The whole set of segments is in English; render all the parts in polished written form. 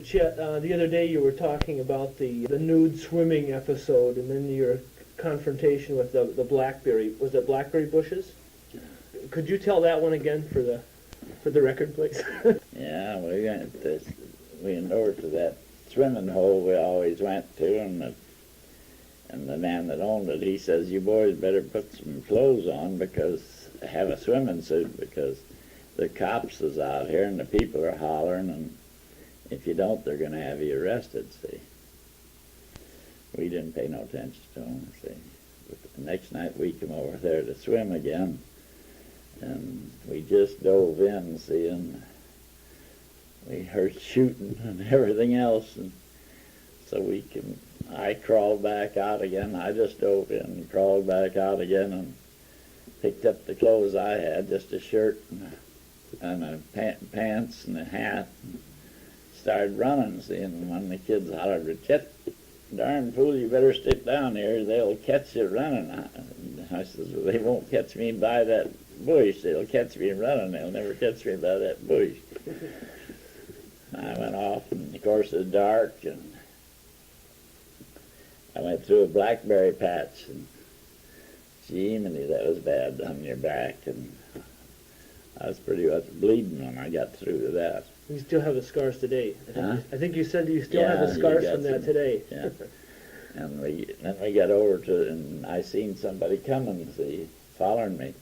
Chet, the other day you were talking about the nude swimming episode and then your confrontation with the blackberry. Was it blackberry bushes? Could you tell that one again for the record, please? Yeah, we went over to that swimming hole we always went to, and the man that owned it, he says, "You boys better put some clothes on because have a swimming suit because the cops is out here and the people are hollering, and if you don't, they're going to have you arrested." See, we didn't pay no attention to him. See, but the next night we come over there to swim again, and we just dove in, see, and we heard shooting and everything else, and so I crawled back out again. I just dove in and crawled back out again and picked up the clothes I had, just a shirt and a pants and a hat, and started running, see, and when the kids hollered, "Chet, darn fool, you better stick down here, they'll catch you running." I says, "Well, they won't catch me by that bush, they'll catch me running, they'll never catch me by that bush." I went off, and of course it was dark, and I went through a blackberry patch, and gee, that was bad on your back, and I was pretty much bleeding when I got through to that. You still have the scars today. I think you said you still have Yeah, the scars you got from that some. today. Yeah. And then we got over to, and I seen somebody coming, see, following me.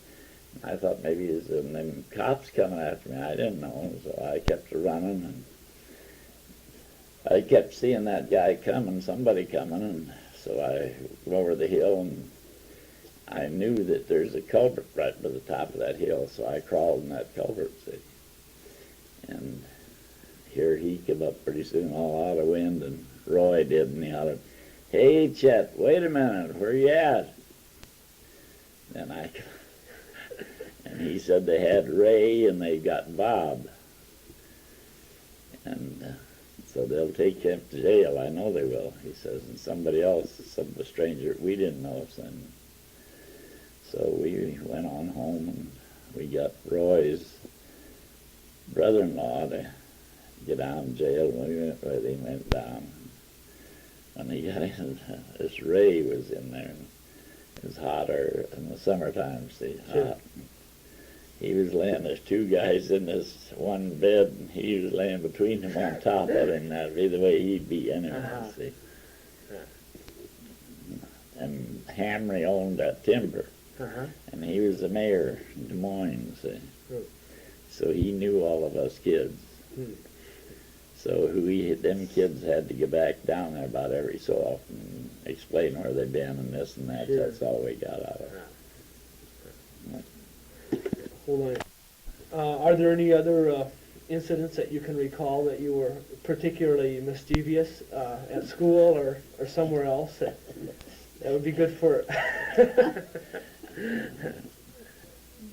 I thought maybe it was them cops coming after me. I didn't know, so I kept running, and I kept seeing that guy coming, somebody coming, and so I went over the hill, and I knew that there's a culvert right by the top of that hill, so I crawled in that culvert, see. And here he came up pretty soon, all out of wind, and Roy did, and he hollered, "Hey, Chet, wait a minute, where you at?" And and he said they had Ray and they got Bob. And so they'll take him to jail, I know they will, he says, and somebody else, some stranger we didn't know of. And so we went on home, and we got Roy's brother-in-law to get out of jail. We went where they went down. When he got in, this Ray was in there, and it was hotter in the summertime, see, Sure. hot. He was laying, there's two guys in this one bed, and he was laying between them on top of him. That'd be the way he'd be anyway, see. And Hamry owned that timber, and he was the mayor in Des Moines, see. So he knew all of us kids. So them kids had to get back down there about every so often and explain where they'd been and this and that. Sure. That's all we got out of it. Hold on. Are there any other incidents that you can recall that you were particularly mischievous at school or somewhere else? That would be good for...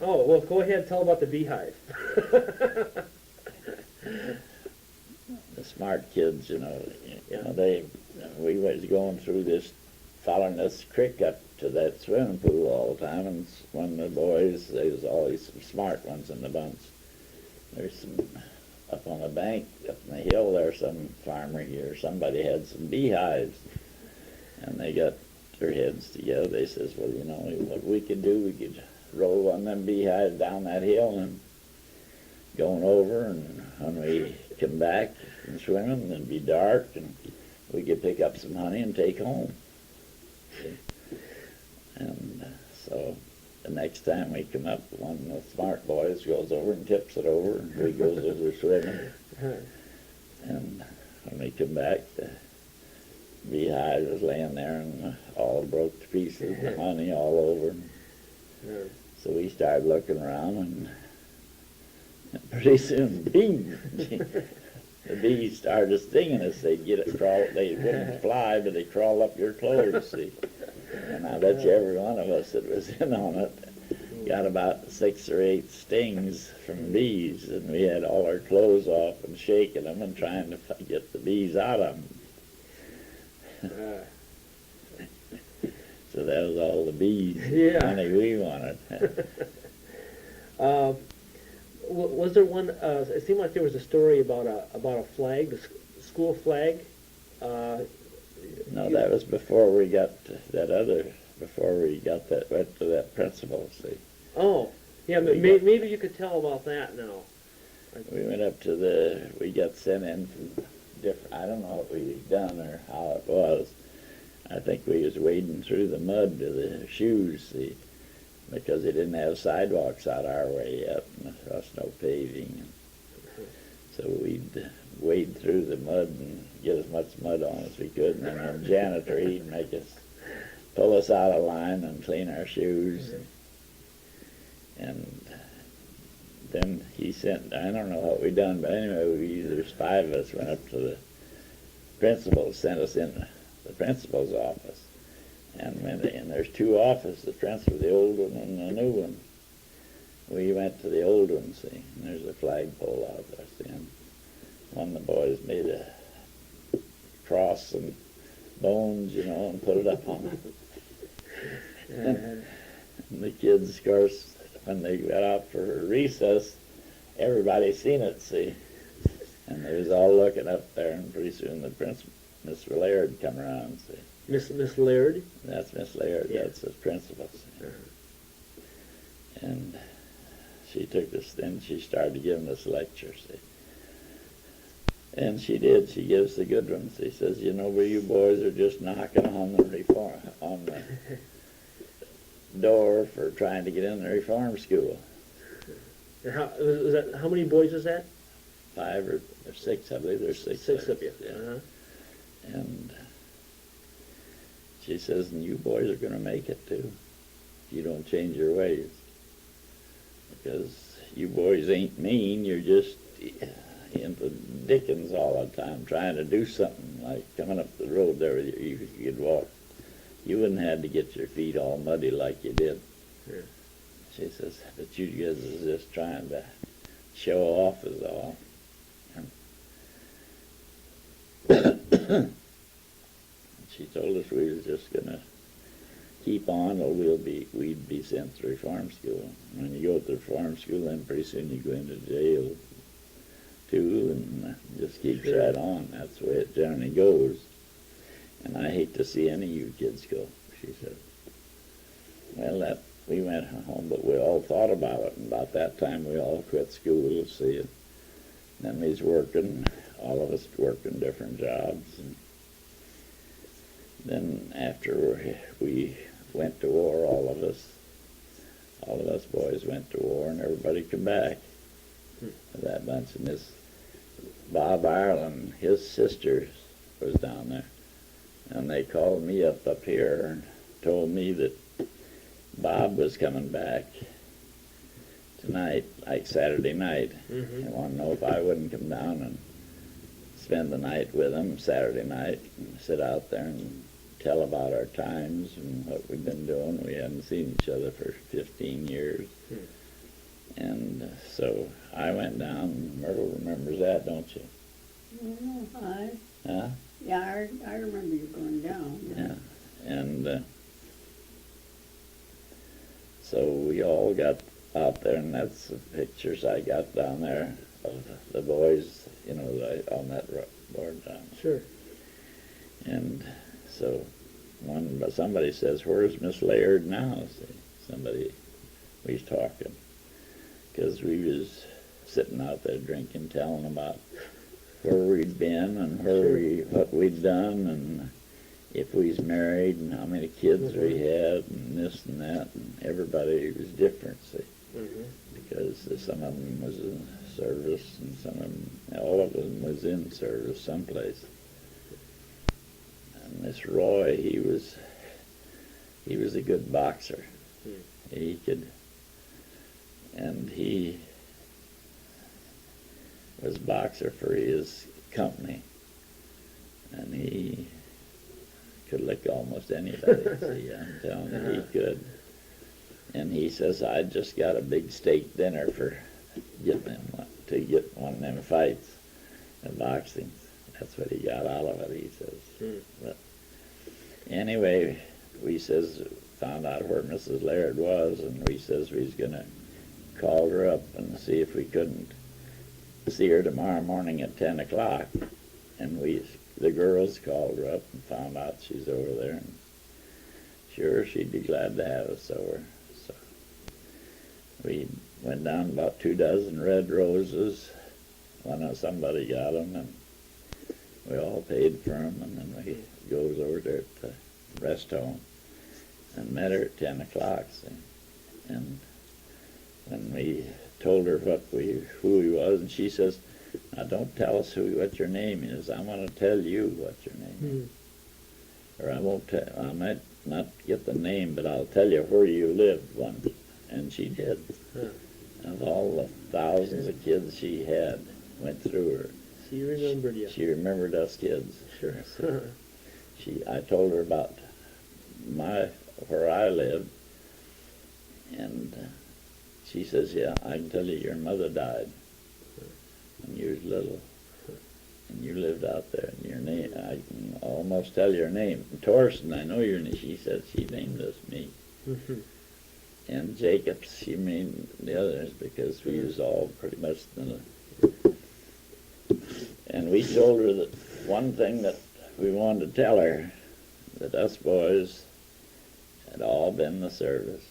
Oh, well, go ahead and tell about the beehive. The smart kids, we was going through this, following this creek up to that swimming pool all the time, and one of the boys, there was always some smart ones in the bunch. There's some, up on the bank, up on the hill there, some farmer here, somebody had some beehives, and they got their heads together. They says, "Well, what we could do, we could roll one of them beehives down that hill and going over, and when we come back from swimming, it'd be dark, and we could pick up some honey and take home." See? And so the next time we come up, one of the smart boys goes over and tips it over, and we goes over swimming. And when we come back, the beehive was laying there and all broke to pieces, the honey all over. So we started looking around, and pretty soon, bing! The bees started stinging us. They'd get it crawl. They wouldn't fly, but they'd crawl up your clothes, see. And I bet you every one of us that was in on it got about 6 or 8 stings from bees, and we had all our clothes off and shaking them and trying to get the bees out of them. So that was all the bees honey we wanted. Was there one? It seemed like there was a story about a flag, school flag. No, that was before we got before we got went to that principal, see. Oh, yeah, but maybe you could tell about that now. We went up we got sent in from I don't know what we'd done or how it was. I think we was wading through the mud to the shoes, see, because they didn't have sidewalks out our way yet, and there was no paving. So we'd wade through the mud and get as much mud on as we could, and then the janitor, he'd make us, pull us out of line and clean our shoes. And then he sent, I don't know what we done, but anyway, there's 5 of us went up to the principal, sent us in the principal's office. And there's 2 offices, the principal, the old one and the new one. We went to the old one, see, and there's a flagpole out there, see, and one of the boys made a cross and bones, and put it up on it. And the kids, of course, when they got out for recess, everybody seen it, see, and they was all looking up there, and pretty soon the principal, Miss Laird, come around, see. Miss Laird? That's Miss Laird, yeah. That's the principal, see. And she took us, then she started giving us lectures, see. And she did, she gives the good ones. She says, you boys are just knocking on the door for trying to get in the reform school. And how many boys is that? 5 or 6, I believe there's 6. 6 of you. Yeah. And she says, and you boys are going to make it too, if you don't change your ways. Because you boys ain't mean, you're just into Dickens all the time, trying to do something, like coming up the road there, you could walk. You wouldn't have to get your feet all muddy like you did. Sure. She says, but you guys is just trying to show off is all. She told us we was just going to keep on, or we'd be sent to reform school. When you go to reform school, then pretty soon you go into jail too, and just keeps right on. That's the way it generally goes. And I hate to see any of you kids go, she said. Well, we went home, but we all thought about it, and about that time we all quit school, see it. Then we was working, all of us working different jobs. And then after we went to war, all of us boys went to war, and everybody come back. That bunch. And this Bob Ireland, his sisters was down there, and they called me up here and told me that Bob was coming back tonight, like Saturday night. They wanted to know if I wouldn't come down and spend the night with them Saturday night and sit out there and tell about our times and what we've been doing. We hadn't seen each other for 15 years. And so I went down. Myrtle remembers that, don't you? Hi. Huh? Yeah, I remember you going down. Yeah. And so we all got out there, and that's the pictures I got down there of the boys, on that board down. Sure. And so somebody says, where's Miss Laird now? See, somebody, we was talking, because we was sitting out there drinking, telling about where we'd been and what we'd done, and if we was married and how many kids we had and this and that, and everybody was different, see, because some of them was in service and all of them was in service someplace. And this Roy, he was a good boxer. He was boxer for his company, and he could lick almost anybody. See, I'm telling you, he could. And he says, I just got a big steak dinner for getting one of them fights in boxing. That's what he got out of it, he says. But anyway, we found out where Mrs. Laird was, and we says we was going to call her up and see if we couldn't see her tomorrow morning at 10 o'clock. And the girls called her up and found out she's over there, and sure, she'd be glad to have us over. So we went down about 24 red roses. Somebody got them, and we all paid for them, and then we goes over there at the rest home and met her at 10 o'clock. See? And when we told her who he was, and she says, "Now don't tell us what your name is. I want to tell you what your name is. Or I won't tell. I might not get the name, but I'll tell you where you lived once." And she did. Of all the thousands of kids she had, went through her. She remembered you. She remembered us kids. Sure. I told her about where I lived, and she says, "Yeah, I can tell you your mother died when you was little, and you lived out there, and your name, I can almost tell your name. Torsten, I know your name." She said she named us me. And Jacob, she named the others because we was all pretty much and we told her that one thing that we wanted to tell her, that us boys had all been in the service.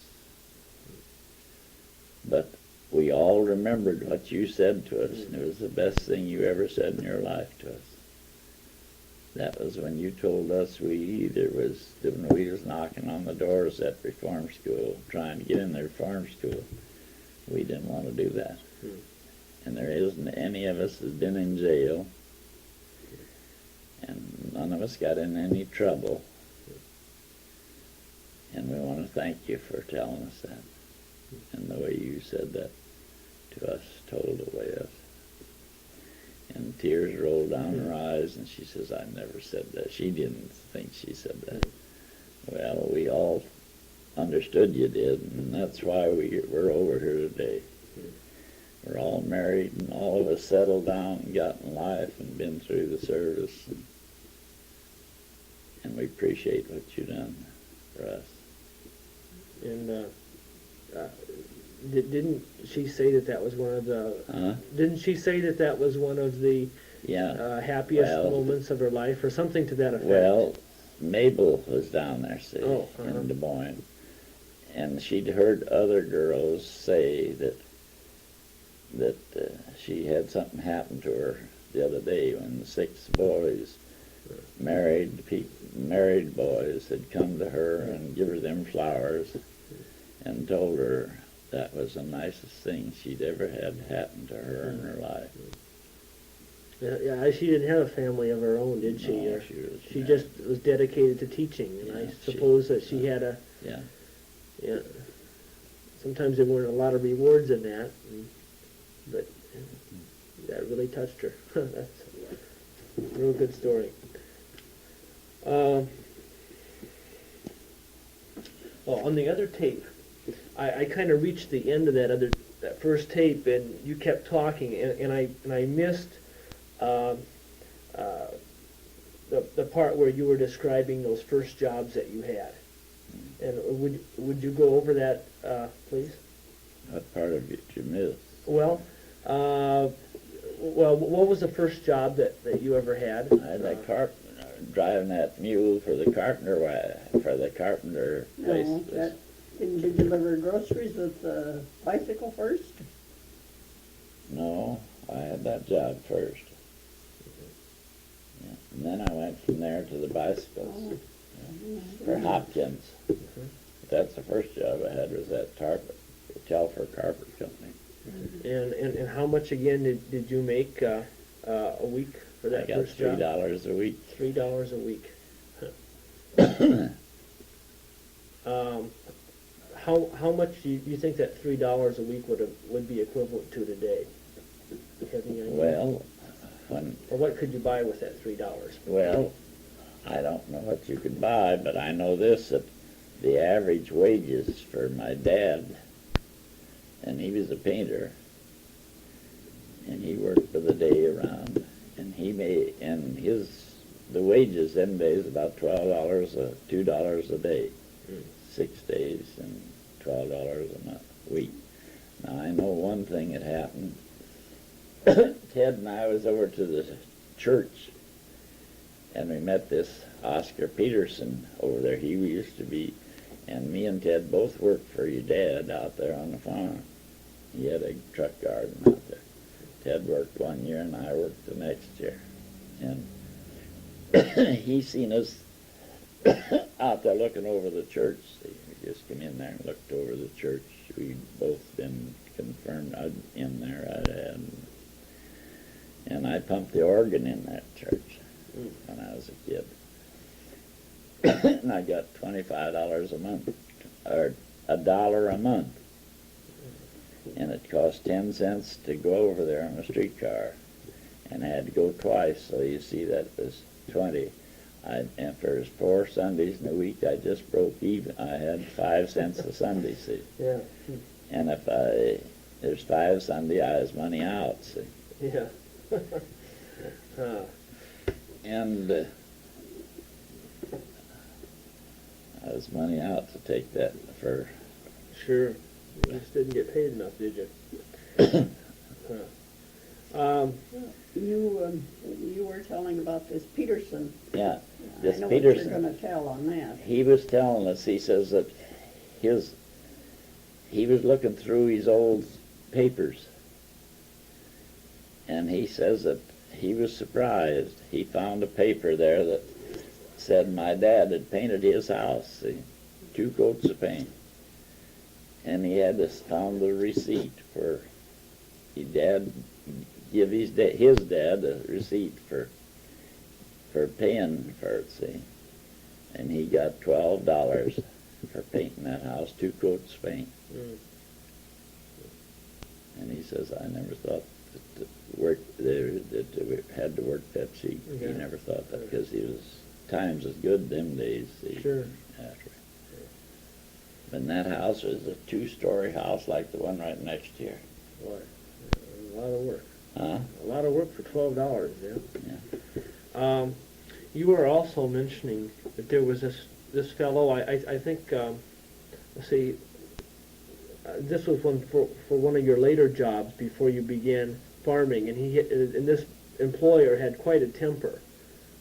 But we all remembered what you said to us, and it was the best thing you ever said in your life to us. That was when you told us when we was knocking on the doors at reform school, trying to get in the reform school. We didn't want to do that. And there isn't any of us that's been in jail, and none of us got in any trouble. And we want to thank you for telling us that. And the way you said that to us, told away us. And tears rolled down her eyes, and she says, "I never said that." She didn't think she said that. Well, we all understood you did, and that's why we're over here today. We're all married, and all of us settled down and got in life and been through the service. And we appreciate what you've done for us. And didn't she say that was one of the? Didn't she say that was one of the happiest moments of her life, or something to that effect? Well, Mabel was down there, see, in Des Moines, and she'd heard other girls say that she had something happen to her the other day when the 6 boys, married boys, had come to her and give her them flowers and told her that was the nicest thing she'd ever had happen to her in her life. Yeah, she didn't have a family of her own, did she? No, Or she she just was dedicated to teaching, and I suppose that she had a... Yeah. Sometimes there weren't a lot of rewards in that, but that really touched her. That's a real good story. On the other tape, I kind of reached the end of that first tape, and you kept talking, and I missed the part where you were describing those first jobs that you had. And would you go over that, please? What part of it you missed? Well, what was the first job that you ever had? I had that carpenter, driving that mule for the carpenter place. No, didn't you deliver groceries with the bicycle first? No, I had that job first. Yeah. And then I went from there to the bicycles for Hopkins. That's the first job I had, was that Telfer Carpet Company. And how much again did you make a week for that first job? I got $3 a week. $3 a week. How much do you think that $3 a week would be equivalent to today? Do you have any idea? Well, or what could you buy with that $3? Well, I don't know what you could buy, but I know this, that the average wages for my dad, and he was a painter, and he worked for the day around, and the wages them days about $2 a day, 6 days, and $12 a week. Now I know one thing that happened. Ted and I was over to the church And we met this Oscar Peterson over there. He used to be, and me and Ted both worked for your dad out there on the farm. He had a truck garden out there. Ted worked 1 year and I worked the next year. And he seen us out there looking over the church. We just came in there and looked over the church. We'd both been confirmed in there. And I pumped the organ in that church when I was a kid. And I got $25 a month, or $1 a month. And it cost 10 cents to go over there on a streetcar. And I had to go twice, so you see that was 20. And for 4 Sundays in a week, I just broke even. I had 5 cents a Sunday, see. Yeah. And if there's 5 Sunday, I was money out, see. Yeah. And I was money out to take that for. Sure. You just didn't get paid enough, did you? You were telling about this Peterson. Yeah, I this know Peterson. what you're going to tell on that. He was telling us, he says that he was looking through his old papers, and he says that he was surprised. He found a paper there that said my dad had painted his house, see, 2 coats of paint. And he had found the receipt for his dad, give his dad a receipt for paying for it, see. And he got $12 for painting that house, 2 coats of paint. Mm. And he says, I never thought that we had to work that cheap. Yeah. He never thought that, because times was good them days, see. Sure. After. And that house was a 2-story house like the one right next here. Boy, a lot of work. Huh? A lot of work for $12, yeah. Yeah. You were also mentioning that there was this fellow, I think, let's see, this was one for one of your later jobs before you began farming, and this employer had quite a temper.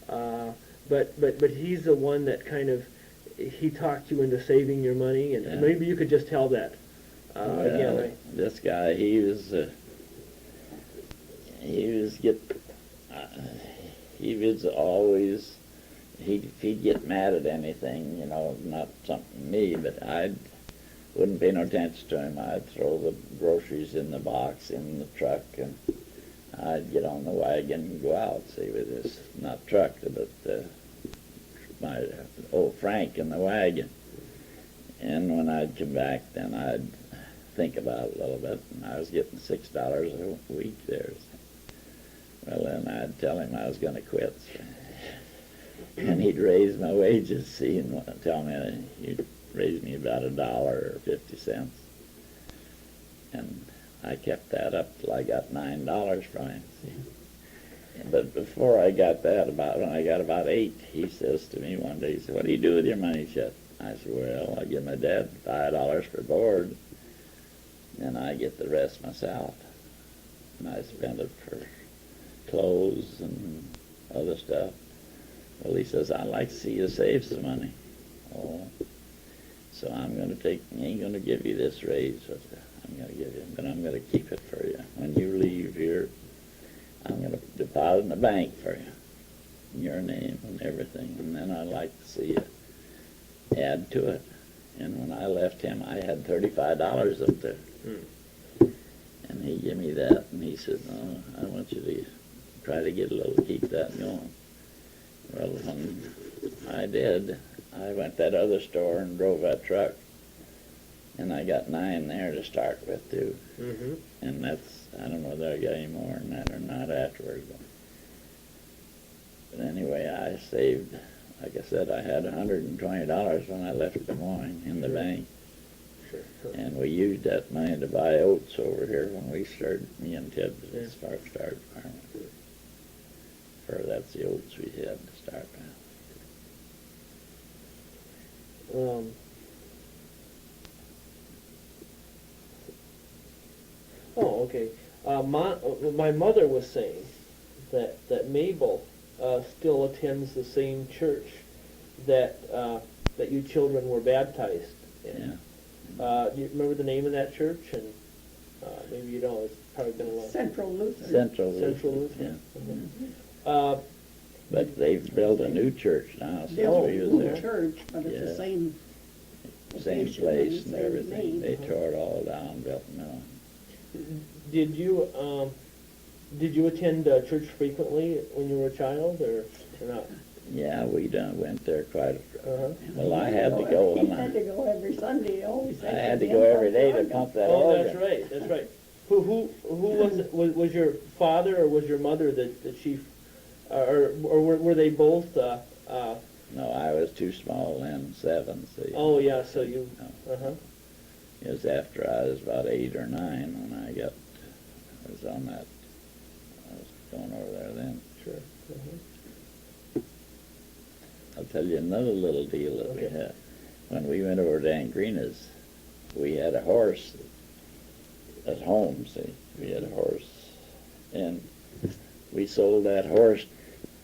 But he's the one that kind of, he talked you into saving your money, and Yeah. maybe you could just tell that. Again, This guy, he was always, he'd get mad at anything, you know, not something me, but I wouldn't pay no attention to him. I'd throw the groceries in the box in the truck, and I'd get on the wagon and go out, see, with this, not truck, but my old Frank in the wagon. And when I'd come back, then I'd think about it a little bit, and I was getting $6 a week there. Well, then I'd tell him I was going to quit. And he'd raise my wages, see, and tell me he'd raise me about $1 or 50 cents. And I kept that up till I got $9 from him, see. But before I got that, when I got about 8, he says to me one day, he said, what do you do with your money, Chet? I said, well, I give my dad $5 for board, and I get the rest myself. And I spend it for clothes and other stuff. Well, he says, I'd like to see you save some money. Oh, so I'm going to ain't going to give you this raise, I'm going to give you, but I'm going to keep it for you. When you leave here, I'm going to deposit in the bank for you, your name and everything, and then I'd like to see you add to it. And when I left him, I had $35 up there. And he gave me that, and he said, oh, I want you to try to get a little, keep that going. Well, when I did, I went to that other store and drove that truck, and I got 9 there to start with, too. Mm-hmm. And that's, I don't know whether I got any more than that or not afterwards. But anyway, I saved, like I said, I had $120 when I left Des Moines in the bank. Sure. And we used that money to buy oats over here when we started, me and Ted started farming. That's the oats we had to start with. Oh, okay. My mother was saying that Mabel still attends the same church that that you children were baptized in. Do you remember the name of that church? And maybe you don't. It's probably been a long. Central Lutheran. Central Central Lutheran, Lutheran. yeah. But they've built a new church now since Built we a was new there. church, but it's Yeah. the same. Same location place and and same everything. name. They tore it all down, built a new one. Did you attend church frequently when you were a child, or not? Yeah, we done went there quite. Uh-huh. Well, I had to go. He And had to go every Sunday, always. I had to go every day to pump that Oh, organ. that's right. That's right. Who was it? Was your father or was your mother the chief, or were they both? No, I was too small then, 7. See. Oh yeah. So you. No. Uh huh. It was after I was about 8 or 9 when I was on that. I was going over there then. Sure. Uh-huh. I'll tell you another little deal that we Okay. had. When we went over to Angrina's, we had a horse at home, see. We had a horse. And we sold that horse.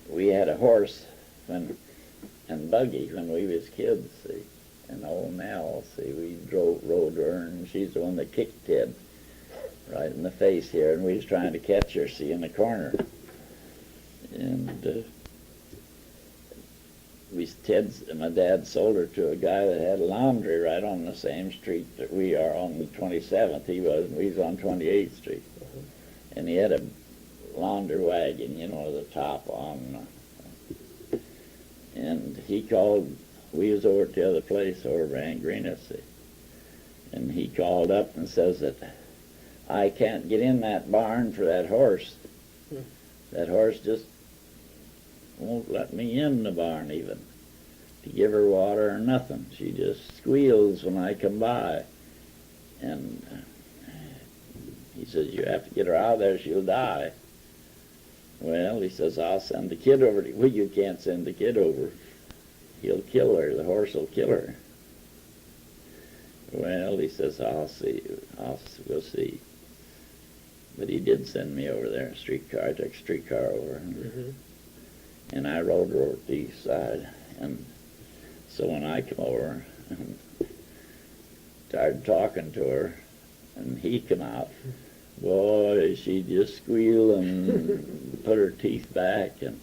We had a horse and buggy when we was kids, see. And old Nell, see, we rode her, and she's the one that kicked Ted right in the face here, and we was trying to catch her, see, in the corner. And my dad sold her to a guy that had a laundry right on the same street that we are on the 27th. He was, and we was on 28th Street. And he had a laundry wagon, you know, the top on. And he called, we was over at the other place over by Angrina, see. And he called up and says that I can't get in that barn for that horse. That horse just won't let me in the barn even to give her water or nothing. She just squeals when I come by. And he says, you have to get her out of there, she'll die. Well, he says, I'll send the kid over. Well, you can't send the kid over. He'll kill her. The horse will kill her. Well, he says, I'll see. We'll see. But he did send me over there in a streetcar. I took a streetcar over. Mm-hmm. And I rode her over to the east side. And so when I come over and started talking to her, and he come out, boy, she just squealed and put her teeth back and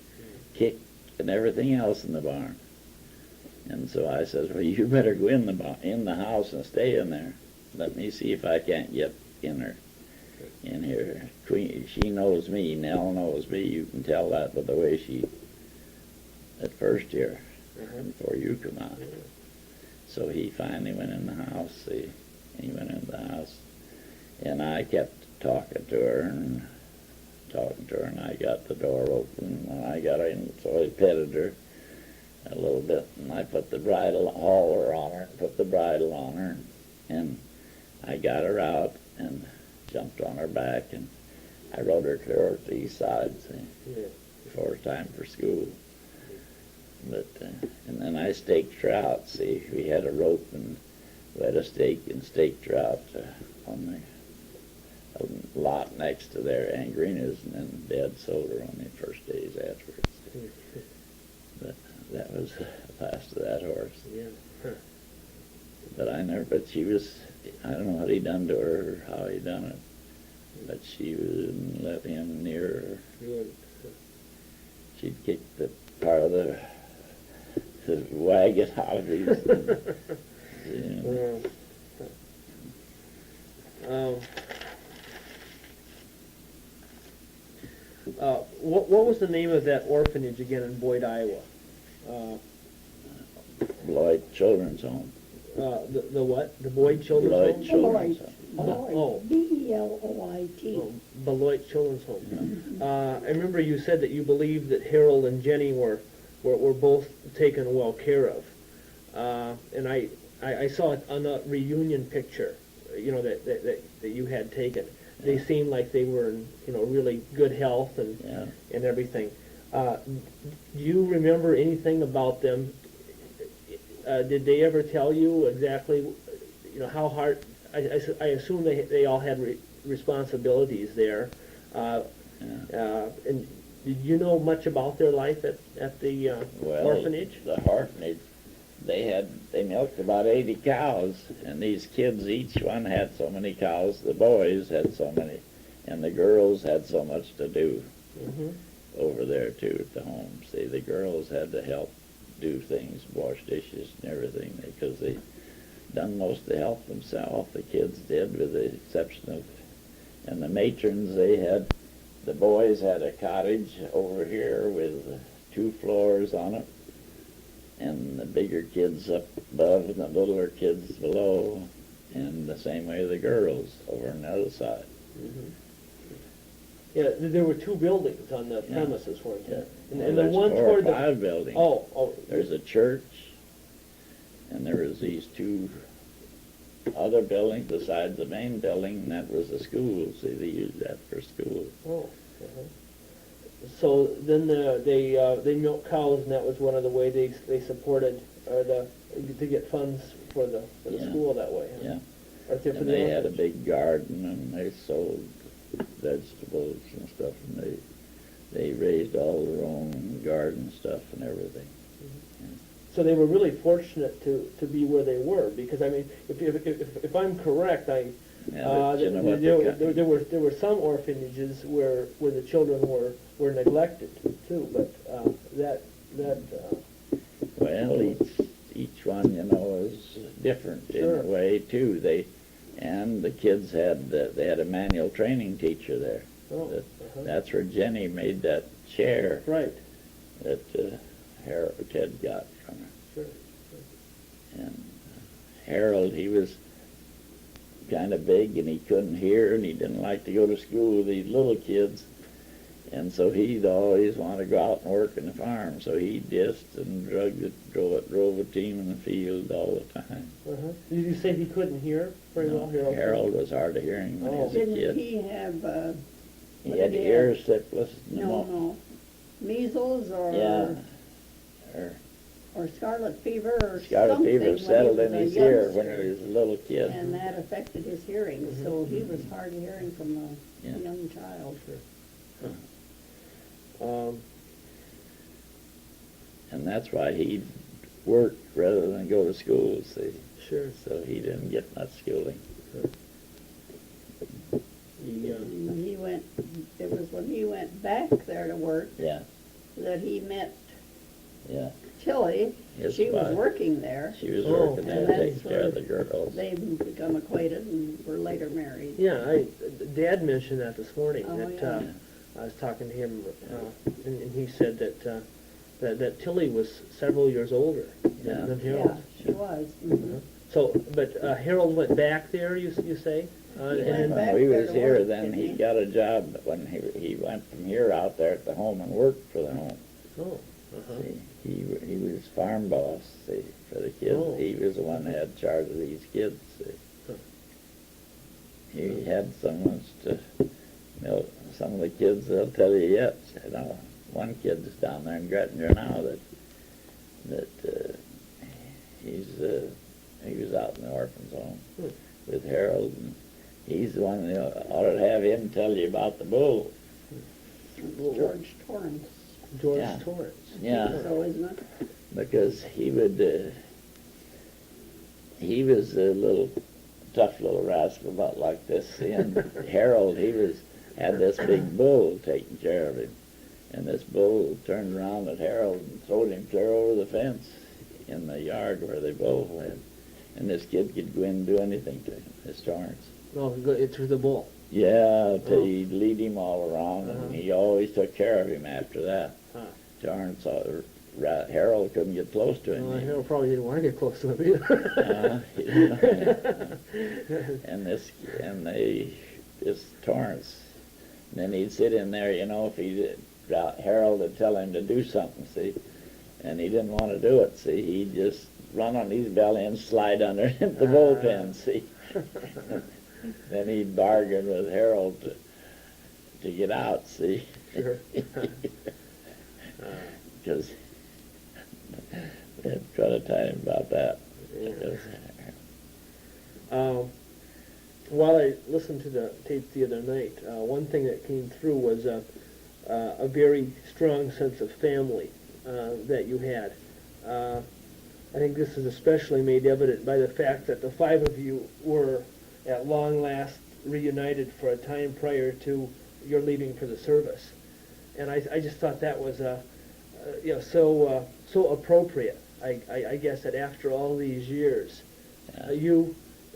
kicked and everything else in the barn. And so I says, well, you better go in the house and stay in there. Let me see if I can't get in here. Queen, she knows me. Nell knows me. You can tell that by the way she, at first year, before you come out. So he finally went in the house, see. He went in the house. And I kept talking to her, and I got the door open, and I got in, so I petted her a little bit, and I put the bridle halter on her, and put the bridle on her, and I got her out, and jumped on her back, and I rode her clear over to the east side, see, before it was time for school. But, and then I staked her out, see, we had a rope, and we had a stake, and staked her out on the lot next to their Angrina's, and then Dad sold her on the first days afterwards. But that was the last of that horse. Yeah. Huh. But she was, I don't know what he done to her or how he done it, but she wouldn't let him near her. Good. She'd kick the part of the wagon out of his. What was the name of that orphanage again in Boyd, Iowa? Lloyd Children's Home. The what? The Boyd Children's Lloyd Home? Children's Beloit. Home. Beloit. Oh. B-E-L-O-I-T. Oh, Beloit Children's Home. I remember you said that you believed that Harold and Jenny were both taken well care of. And I saw it on a reunion picture, that you had taken. They seemed like they were in, really good health and everything. Do you remember anything about them? Did they ever tell you exactly, how hard? I assume they all had responsibilities there. And Did you know much about their life at the Well, orphanage? the orphanage, they milked about 80 cows, and these kids, each one had so many cows. The boys had so many, and the girls had so much to do Mm-hmm. over there too at the home. See, the girls had to help do things, wash dishes and everything, because they done most of the help themselves. The kids did, with the exception of, and the matrons, the boys had a cottage over here with 2 floors on it, and the bigger kids up above and the littler kids below, and the same way the girls over on the other side. Mm-hmm. Yeah, there were 2 buildings on the Yeah. premises, weren't there? Well, And the there's one 4 or toward the 5 buildings. oh, There's a church, and there was these 2 other buildings besides the main building, and that was the school. See, they used that for school. oh. Uh-huh. So then they milked cows, and that was one of the way they supported to get funds for the Yeah. school that way. Huh? Yeah. Right there for And the they had a orphanage. big garden, and they sold vegetables and stuff, and they raised all their own garden stuff and everything. So they were really fortunate to be where they were, because I mean, if I'm correct, Yeah, but you know what the there were some orphanages where the children were neglected too, but that Well, each one, you know, is different in Sure. a way too. And the kids they had a manual training teacher there. oh, That's where Jenny made that chair right, that Ted got from her. sure. And Harold, he was kind of big, and he couldn't hear, and he didn't like to go to school with these little kids. And so he'd always want to go out and work in the farm. So he dissed and drove a team in the field all the time. Uh-huh. Did you say he couldn't hear very well? Harold was hard of hearing when he was a Didn't kid. he have, He what had did he ear have? syphilis. no, measles Yeah. or scarlet fever or Scarlet something fever when he settled was in a his ear when youngster, he was a little kid. and that affected his hearing, so he was hard of hearing from a Yeah. young child. And that's why he worked rather than go to school, see. Sure. So he didn't get much schooling. And when he went, it was when he went back there to work Yeah, that he met yeah. Tilly. His She was wife. working there. She was Oh, working there, and taking that's care of the where girls. They become acquainted and were later married. Yeah, Dad mentioned that this morning. Oh, that yeah. I was talking to him, and he said that Tilly was several years older Yeah. than Yeah, Harold. she was. Mhm. So, but Harold went back there. You say? He And went then, back When he there was to here, work, then didn't he he? got a job when he went from here out there at the home and worked for the home. oh, uh-huh. See, he was farm boss, see, for the kids. Oh. He was the one that had charge of these kids, see. Huh. He had someone to, some of the kids, they'll tell you yet. You know, one kid's down there in Grettinger now that he was out in the orphan's home Hmm. with Harold, and he's the one that ought to have him tell you about the bull. George Torrance. George Yeah. Torrance. Yeah. So isn't it? Because he was a little tough little rascal about like this. See, and Harold, had this big bull taking care of him, and this bull turned around at Harold and throwed him clear over the fence in the yard where they both lived. And this kid could go in and do anything to him, this Torrance. Oh, go through the bull. Yeah, Oh. he'd lead him all around, Uh-huh. and he always took care of him after that. Huh. Torrance, Harold couldn't get close to him. Well, Harold probably didn't want to get close to him either. He didn't. And this Torrance, and then he'd sit in there, you know, Harold would tell him to do something, see, and he didn't want to do it, see, he'd just run on his belly and slide under into the bullpen, see. Then he'd bargain with Harold to get out, see. Sure. Because we had quite a time about that. Yeah. Because, While I listened to the tape the other night, one thing that came through was a very strong sense of family that you had. I think this is especially made evident by the fact that the five of you were at long last reunited for a time prior to your leaving for the service. And I just thought that was so appropriate. I guess that after all these years, Yeah.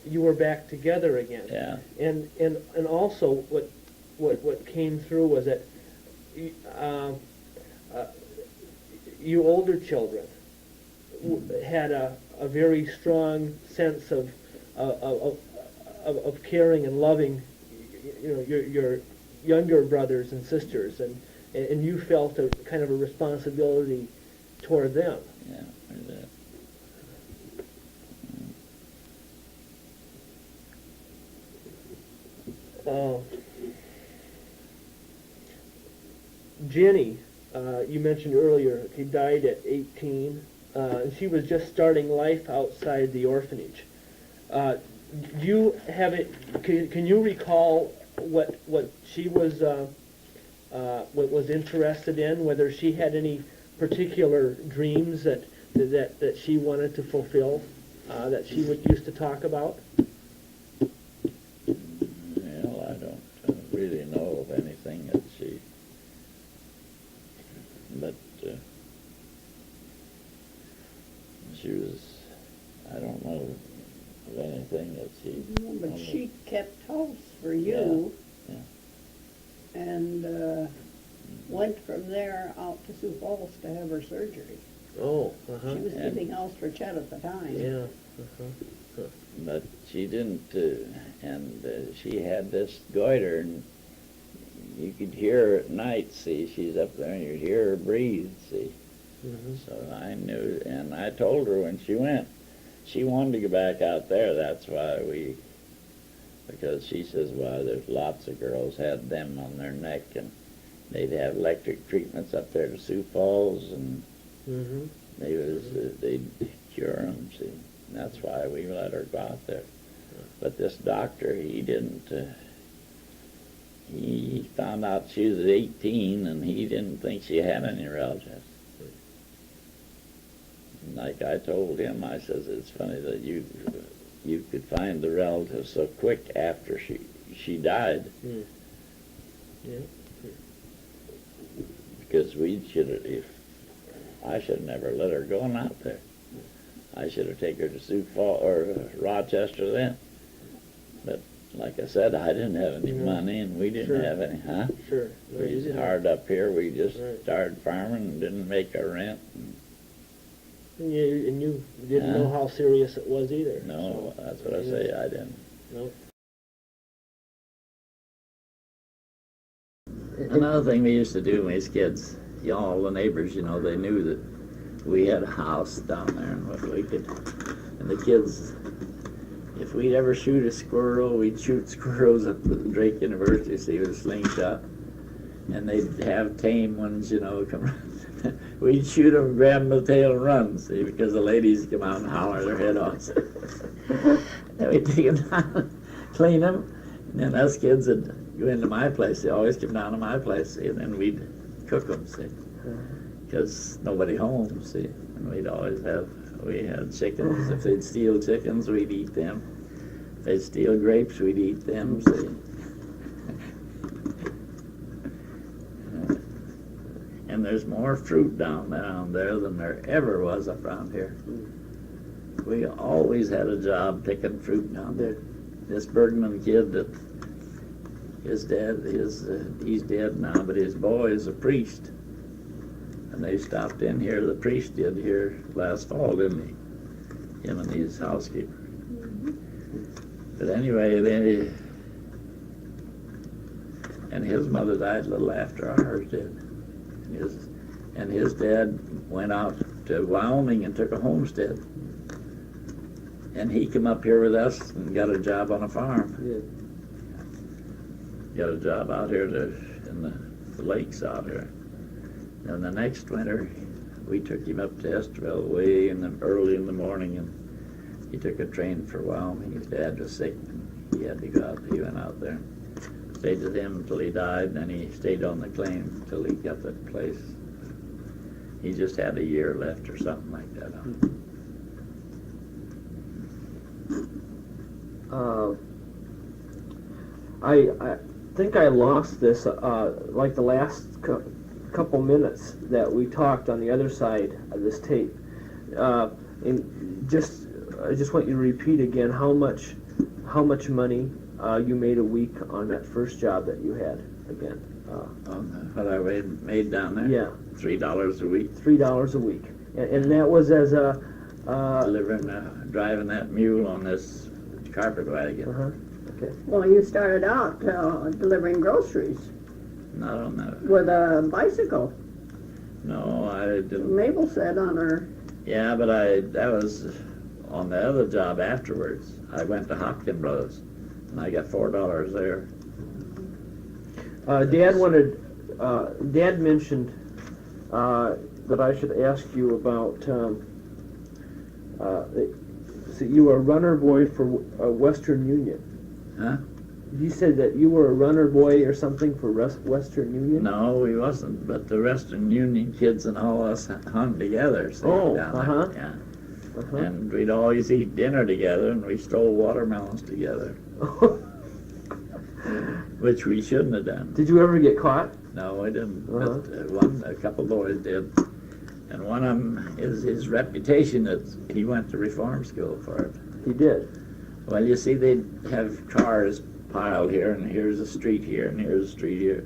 You were back together again. Yeah. And also what came through was that you older children had a very strong sense of caring and loving, your younger brothers and sisters, and you felt a kind of a responsibility toward them. Yeah, there's that. Jenny, you mentioned earlier, she died at 18, and she was just starting life outside the orphanage. Do you have it? Can you recall what she was what was interested in? Whether she had any particular dreams that she wanted to fulfill, that she used to talk about? Well, I don't really know of anything that she, but she was, I don't know of anything that she. But she kept house for you. Yeah. And went from there out to Sioux Falls to have her surgery. Oh, uh-huh. She was And- keeping house for Chet at the time. Yeah. Uh-huh. But she didn't, and she had this goiter, and you could hear her at night, see, she's up there, and you'd hear her breathe, see. Mm-hmm. So I knew, and I told her when she went, she wanted to go back out there, that's why because she says, well, there's lots of girls had them on their neck, and they'd have electric treatments up there to Sioux Falls, and Mm-hmm. they'd cure them, see. And that's why we let her go out there. But this doctor, he didn't, he found out she was 18, and he didn't think she had any relatives. Like I told him, I says, it's funny that you could find the relatives so quick after she died, Mm. Yeah. because I should have never let her go out there. I should have taken her to Sioux Falls or Rochester then. But like I said, I didn't have any Yeah. money, and we didn't Sure. have any, huh? Sure. No, We you was didn't. hard up here. We just Right. started farming and didn't make our rent. And you didn't Huh? know how serious it was either. No, so- that's what I say. I didn't. No. Another thing we used to do when we was kids, all the neighbors, they knew that we had a house down there, and what we could, and the kids, if we'd ever shoot a squirrel, we'd shoot squirrels at the Drake University, see, with a slingshot, and they'd have tame ones, come around. We'd shoot them, grab them by the tail, and run, see, because the ladies come out and holler their head off. Then we'd take them down, clean them, and then us kids would go into my place. They always come down to my place, see, and then we'd cook them, see, because nobody home, see, and we had chickens. If they'd steal chickens, we'd eat them. If they'd steal grapes, we'd eat them, see. And there's more fruit down there than there ever was up around here. We always had a job picking fruit down there. This Bergman kid, that his dad, he's dead now, but his boy is a priest. And they stopped in here, the priest did here last fall, didn't he? Him and his housekeeper. But anyway, and his mother died a little after ours did. And his dad went out to Wyoming and took a homestead. And he came up here with us and got a job on a farm. Yeah. Got a job out here in the lakes out here. And the next winter, we took him up to Esterville way early in the morning, and he took a train for Wyoming. His dad was sick, and he had to go out. He went out there. Stayed with him until he died, and then he stayed on the claim until he got the place. He just had a year left or something like that. I think I lost this, like the last couple minutes that we talked on the other side of this tape. And I just want you to repeat again how much money you made a week on that first job that you had again. What I made down there? Yeah. $3 a week. $3 a week. And that was as a... driving that mule on this carpet wagon. Okay. Well, you started out delivering groceries Not on that. with a bicycle. No, I didn't. Mabel said on her. Yeah, but that was on the other job afterwards. I went to Hopkins Brothers, and I got $4 there. Dad mentioned that I should ask you about. So you were a runner boy for Western Union. Huh? He said that you were a runner boy or something for Western Union. No, we wasn't. But the Western Union kids and all us hung together. See, Oh, down there. uh-huh. Yeah. And we'd always eat dinner together, and we stole watermelons together, which we shouldn't have done. Did you ever get caught? No, I didn't. Uh-huh. But a couple boys did. And one of them, his reputation is he went to reform school for it. He did. Well, you see, they'd have cars piled here, and here's a street here, and here's a street here.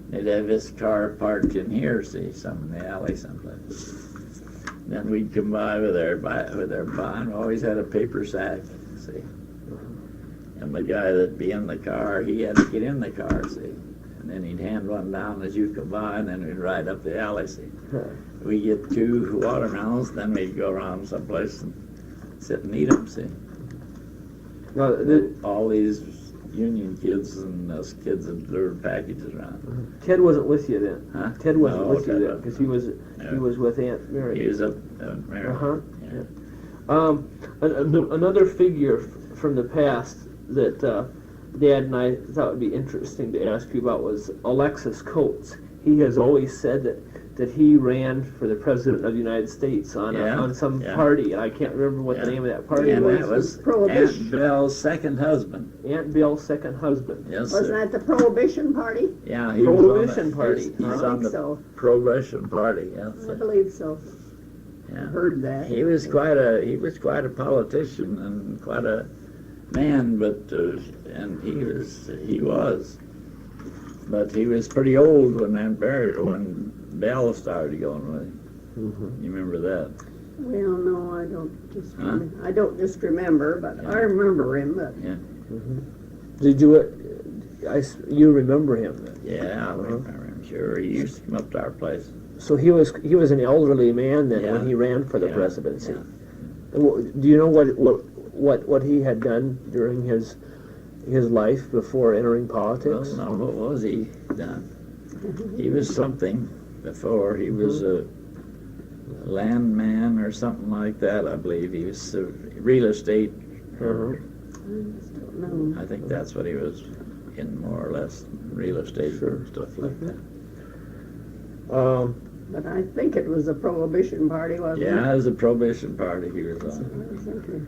They'd have this car parked in here, see, some in the alley someplace. Then we'd come by with our bond. We always had a paper sack, see. And the guy that'd be in the car, he had to get in the car, see. And then he'd hand one down as you come by, and then we'd ride up the alley, see. We get 2 watermelons, then we'd go around someplace and sit and eat them, see. All these union kids and us kids that delivered packages around. Ted wasn't with you then. Huh? Ted wasn't No, with you Ted then because he was with Aunt Mary. He was up Mary. Yeah. Another figure from the past that Dad and I thought would be interesting to ask you about was Alexis Coates. He has always said that he ran for the President of the United States on some party. I can't remember what the name of that party And was. that was Prohibition. Aunt Bell's second husband. Aunt Bill's second husband. Yes, Wasn't sir. that the Prohibition Party? Yeah, he Prohibition was on Party. He's I on think the so. Prohibition Party. Yes, I sir. believe so. Yeah. Heard that. He was quite a politician and quite a man, but and he was. But he was pretty old when Bell started going with him. Mm-hmm. You remember that? Well, no, I don't just remember, but Yeah. I remember him. But Did you? You remember him then? Yeah, I remember him. Sure, he used to come up to our place. So he was an elderly man then Yeah. when he ran for the Yeah. presidency. Yeah. Do you know what he had done during his life before entering politics? Well, no, what was he done? He was something before. He was a landman or something like that, I believe. He was real estate. Uh-huh. I just don't know. I think that's what he was in, more or less, real estate Sure. and stuff like that. But I think it was the Prohibition Party, wasn't it? Yeah, it was the Prohibition Party he was I on. was thinking.